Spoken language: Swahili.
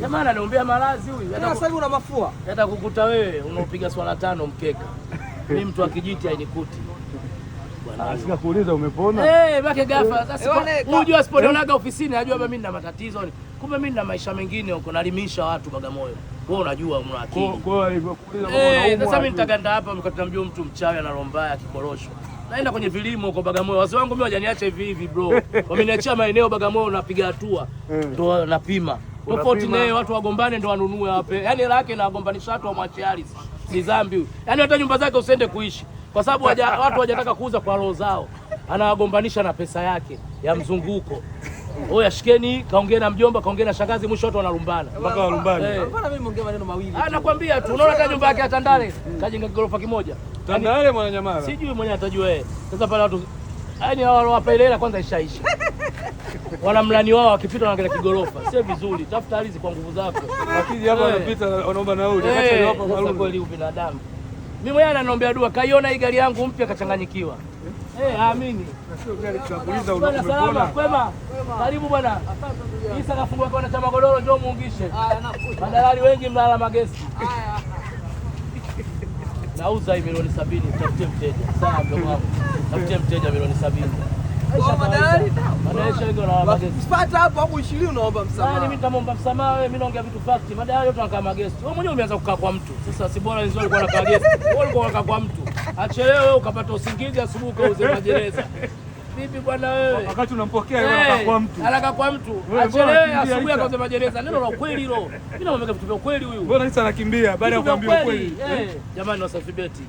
Jamaa ananiombea malazi huyu. Sasa hivi una mafua. Hata kukuta wewe unaopiga swala 5 mkeka. Mimi mtu akijiti hainikuti. Bwana sika kuuliza umepona? Baki gafa. Sasa unajua siponionaga ofisini najua mimi nina matatizo. Kumbe mimi nina maisha mengine huko nalimisha watu Bagamoyo. Wewe unajua una akili. Kwa hiyo alivyokuuliza kama unaumwa. Sasa mimi nitaganda hapa mkati namjua mtu mchawi ana roho mbaya kikorosho. Naenda kwenye vilimo huko Bagamoyo. Wazee wangu mimi hawajaniacha hivi hivi bro. Wameniachia maeneo Bagamoyo napiga hatua. Ndio napima. Tofauti naye watu wagombane ndio wanunue wape. Yaani hela yake inagombanisha watu wamwache ardhi. Si dhambi huyu. Yaani hata nyumba zake usiende kuishi. Kwa sababu watu hawajataka kuuza kwa roho zao. Anawagombanisha na pesa yake ya mzunguko. Oya shikeni, kaongea na mjomba, kaongea na shangazi, mwisho watu wanalumbana. Mpaka walumbane. Hapana mimi niongea maneno mawili. Nakwambia tu, unaona kama nyumba yake ya Tandale, kajenga gorofa kimoja. Tandale Mwananyamala. Sijui mwenyewe atajua yeye. Sasa pale watu yaani hao wapa ile hela kwanza ishaisha. Wana mlani wao wakipita wanaangalia kigorofa. Sio vizuri. Tafuta ardhi kwa nguvu zako. Wakiji hapa wanapita wanaomba nauli. Hata hapa maruni. Kweli ubinadamu. Mimi mwenyewe ananiombea dua, kaiona hii gari yangu mpya kachanganyikiwa. Amini. Sio gari tunakuuliza umepona. Kwema. Karibu bwana. Isa kafungua kwa chama godoro njoo muungishe. Madalali wengi mlala magesi. Nauza hii milioni 70, tafutie mteja. Sawa mdogo wangu. Tafutie mteja milioni 70. Madalali wengi wana magesi. Usipata hapo hapo 20 unaomba msamaha. Mimi nitamwomba msamaha wewe, mimi naongea vitu fact. Madalali yote wanakaa magesi. Wewe mwenyewe umeanza kukaa kwa mtu. Sasa si bora hizo ulikuwa unakaa magesi. Wewe ulikuwa unakaa kwa mtu. Achelewe ukapata usingizi asubuhi ukauze magereza. Vipi bwana wewe? Wakati unampokea yeye anakaa kwa mtu. Anakaa kwa mtu. Achelewe asubuhi akauze magereza. Neno la ukweli hilo. Mimi naomba vitu vya ukweli huyu. Mbona sasa anakimbia baada ya kuambiwa ukweli? Jamani Wasafi Beti.